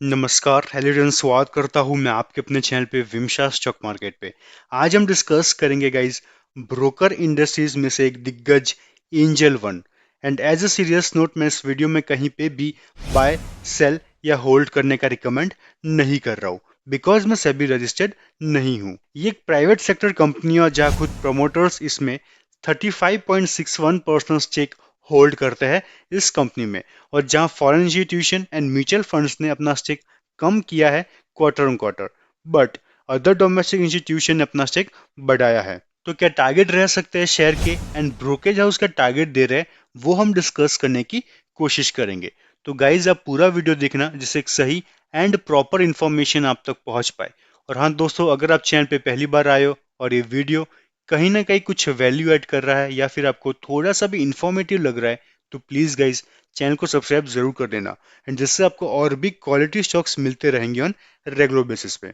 नमस्कार, hello everyone, स्वागत करता हूँ मैं आपके अपने चैनल पे विमशा स्टॉक मार्केट पे। आज हम डिस्कस करेंगे गाइस ब्रोकर इंडस्ट्रीज में से एक दिग्गज Angel One. And as a serious note, मैं इस वीडियो में कहीं पे भी बाय, सेल या होल्ड करने का रिकमेंड नहीं कर रहा हूँ, बिकॉज मैं सेबी रजिस्टर्ड नहीं हूँ। ये एक प्राइवेट सेक्टर कंपनी है जहाँ खुद प्रमोटर्स इसमें 35.61% स्टेक होल्ड करते हैं इस कंपनी में, और जहां foreign institution and mutual funds ने अपना स्टेक कम किया है quarter on quarter, but other domestic institution ने अपना स्टेक बढ़ाया है। तो क्या टारगेट रह सकते हैं शेयर के एंड ब्रोकेज हाउस का टारगेट दे रहे हैं, वो हम डिस्कस करने की कोशिश करेंगे। तो गाइज आप पूरा वीडियो देखना जिससे एक सही एंड प्रॉपर इंफॉर्मेशन आप तक पहुंच पाए। और हाँ दोस्तों, अगर आप चैनल पे पहली बार आए हो और ये वीडियो कहीं ना कहीं कुछ वैल्यू ऐड कर रहा है या फिर आपको थोड़ा सा भी इंफॉर्मेटिव लग रहा है, तो प्लीज गाइज चैनल को सब्सक्राइब जरूर कर देना, एंड जिससे आपको और भी क्वालिटी स्टॉक्स मिलते रहेंगे ऑन रेगुलर बेसिस पे।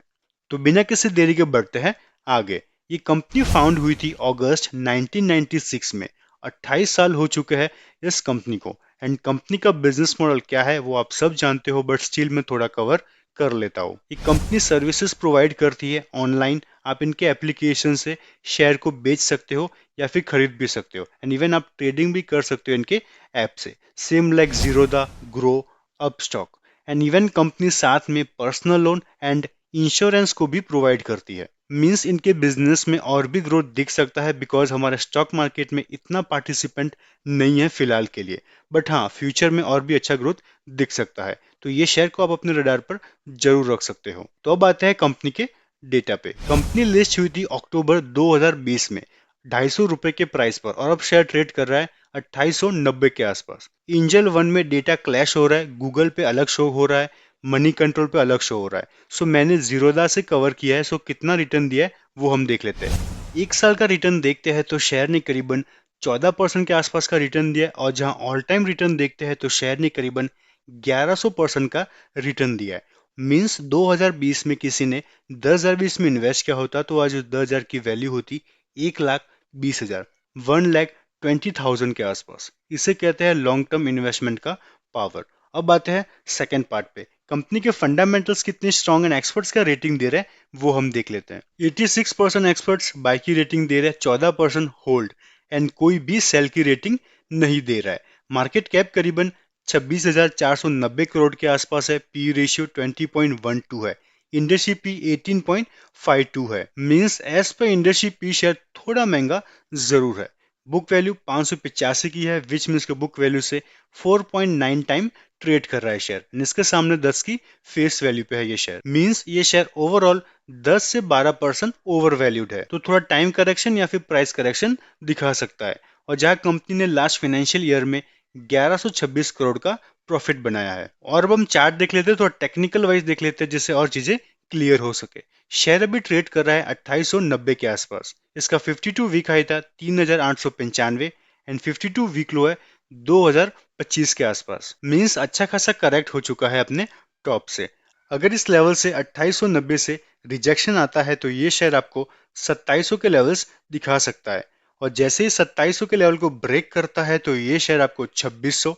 तो बिना किसी देरी के बढ़ते हैं आगे। ये कंपनी फाउंड हुई थी अगस्त 1996 में। 28 साल हो चुके हैं इस कंपनी को। एंड कंपनी का बिजनेस मॉडल क्या है वो आप सब जानते हो, बट स्टिल मैं थोड़ा कवर कर लेता हूँ। ये कंपनी सर्विसेज प्रोवाइड करती है ऑनलाइन। आप इनके एप्लीकेशन से शेयर को बेच सकते हो या फिर खरीद भी सकते हो, एंड इवन आप ट्रेडिंग भी कर सकते हो इनके ऐप से, same like Zerodha, grow, Upstox. And even company साथ में पर्सनल लोन एंड इंश्योरेंस को भी प्रोवाइड करती है। मींस इनके बिजनेस में और भी ग्रोथ दिख सकता है, बिकॉज हमारे स्टॉक मार्केट में इतना पार्टिसिपेंट नहीं है फिलहाल के लिए, बट हाँ फ्यूचर में और भी अच्छा ग्रोथ दिख सकता है। तो ये शेयर को आप अपने रडार पर जरूर रख सकते हो। तो अब आते हैं कंपनी के डेटा पे। कंपनी लिस्ट हुई थी अक्टूबर 2020 में 250 रुपए के प्राइस पर, और अब शेयर ट्रेड कर रहा है 2890 के आसपास। एंजल वन में डेटा क्लैश हो रहा है, गूगल पे अलग शो हो रहा है, मनी कंट्रोल पे अलग शो हो रहा है। सो मैंने जीरोदा से कवर किया है, सो कितना रिटर्न दिया है वो हम देख लेते हैं। एक साल का रिटर्न देखते हैं तो शेयर ने करीबन 14% के आसपास का रिटर्न दिया है, और जहां ऑल टाइम रिटर्न देखते हैं तो शेयर ने करीबन 1100% का रिटर्न दिया है। मीन्स 2020 में किसी ने 10,000 भी इसमें इन्वेस्ट किया होता तो आज उस 10,000 की वैल्यू होती 1,20,000, 1,20,000 के आसपास। इसे कहते हैं लॉन्ग टर्म इन्वेस्टमेंट का पावर। अब आते हैं सेकंड पार्ट पे। कंपनी के फंडामेंटल्स कितने स्ट्रॉन्ग एंड एक्सपर्ट्स का रेटिंग दे रहे हैं वो हम देख लेते हैं। 86% एक्सपर्ट्स बाय की रेटिंग दे रहे हैं, 14% होल्ड, एंड कोई भी सेल की रेटिंग नहीं दे रहा है। मार्केट कैप करीबन 26,490 करोड़ के आसपास है। पी रेशियो 20.12 है। इंडस्ट्री पी 18.52 है। Means as per industry P share थोड़ा महंगा जरूर है। बुक वैल्यू 585 की है, विच मीन्स के बुक वैल्यू से 4.9 टाइम ट्रेड कर रहा है शेयर। इसके सामने 10 की फेस वैल्यू पे है ये शेयर। मींस ये शेयर ओवरऑल 10 से 12% ओवर वैल्यूड है, तो थोड़ा टाइम करेक्शन या फिर प्राइस करेक्शन दिखा सकता है। और जहां कंपनी ने लास्ट फाइनेंशियल ईयर में 1126 करोड़ का प्रॉफिट बनाया है। और अब हम चार्ट देख लेते हैं, तो टेक्निकल वाइज देख लेते हैं जिससे और चीजें क्लियर हो सके। शेयर अभी ट्रेड कर रहा है 2890 के आसपास। इसका 52 वीक हाई था 3895, एंड 52 वीक लो है 2025 के आसपास। मींस अच्छा खासा करेक्ट हो चुका है अपने टॉप से। अगर इस लेवल से 2890 से रिजेक्शन आता है तो ये शेयर आपको 2700 के लेवल्स दिखा सकता है, और जैसे ही 2700 के लेवल को ब्रेक करता है तो ये शेयर आपको 2600,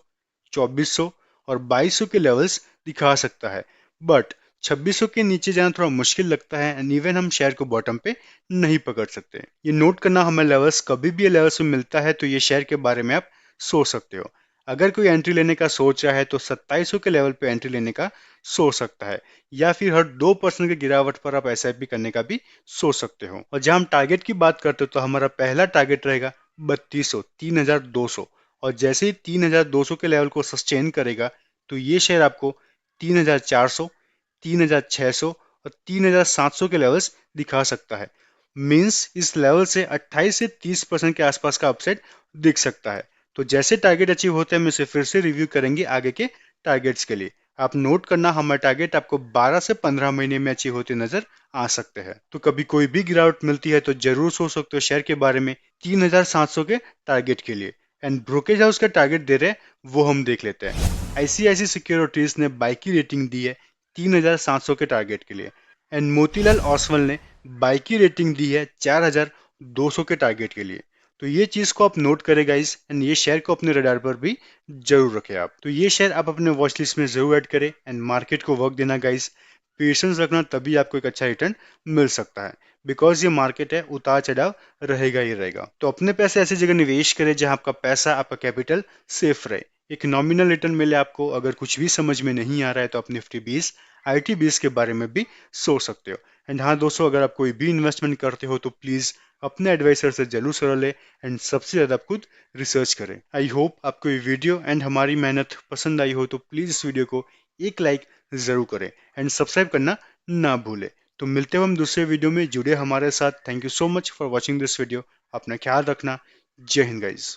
2400 और 2200 के लेवल्स दिखा सकता है। बट 2600 के नीचे जाना थोड़ा मुश्किल लगता है, एंड इवन हम शेयर को बॉटम पे नहीं पकड़ सकते। ये नोट करना, हमें लेवल्स कभी भी ये लेवल्स में मिलता है तो ये शेयर के बारे में आप सोच सकते हो। अगर कोई एंट्री लेने का सोच रहा है तो 2700 के लेवल पे एंट्री लेने का सोच सकता है, या फिर हर 2% की गिरावट पर आप एसआईपी करने का भी सोच सकते हो। और जब हम टारगेट की बात करते हो तो हमारा पहला टारगेट रहेगा 3200, 3200। और जैसे ही 3200 के लेवल को सस्टेन करेगा तो ये शेयर आपको 3400, 3600 और 3700 के लेवल्स दिखा सकता है। मींस इस लेवल से 28 से 30% के आसपास का अपसाइड दिख सकता है। तो जैसे टारगेट अचीव होते हैं हम इसे फिर से रिव्यू करेंगे आगे के टारगेट्स के लिए। आप नोट करना, हमारे टारगेट आपको 12 से 15 महीने में अचीव होते नजर आ सकते हैं। तो कभी कोई भी गिरावट मिलती है तो जरूर सोच सकते हो शेयर के बारे में 3700 के टारगेट के लिए। एंड ब्रोकेज हाउस का टारगेट दे रहे हैं वो हम देख लेते हैं। आईसीआईसी सिक्योरिटीज ने बाई की रेटिंग दी है 3700 के टारगेट के लिए, एंड मोतीलाल ओसवाल ने बाई की रेटिंग दी है 4200 के टारगेट के लिए। तो ये चीज को आप नोट करें गाइस, एंड ये शेयर को अपने रडार पर भी जरूर रखें आप। तो ये शेयर आप अपने वॉच लिस्ट में जरूर ऐड करें एंड मार्केट को वक्त देना गाइस। पेशेंस रखना, तभी आपको एक अच्छा रिटर्न मिल सकता है, बिकॉज ये मार्केट है, उतार चढ़ाव रहेगा ही रहेगा। तो अपने पैसे ऐसी जगह निवेश करें जहां आपका पैसा, आपका कैपिटल सेफ रहे, एक नॉमिनल रिटर्न मिले आपको। अगर कुछ भी समझ में नहीं आ रहा है तो आप निफ्टी 20, IT 20 के बारे में भी सोच सकते हो। एंड हाँ दोस्तों, अगर आप कोई भी इन्वेस्टमेंट करते हो तो प्लीज अपने एडवाइजर से जरूर सलाह लें एंड सबसे ज्यादा आप खुद रिसर्च करें। आई होप आपको ये वीडियो एंड हमारी मेहनत पसंद आई हो, तो प्लीज इस वीडियो को एक लाइक जरूर करें एंड सब्सक्राइब करना ना भूलें। तो मिलते हैं हम दूसरे वीडियो में, जुड़े हमारे साथ। Thank you so much for watching this video. अपना ख्याल रखना। जय हिंद गाइज।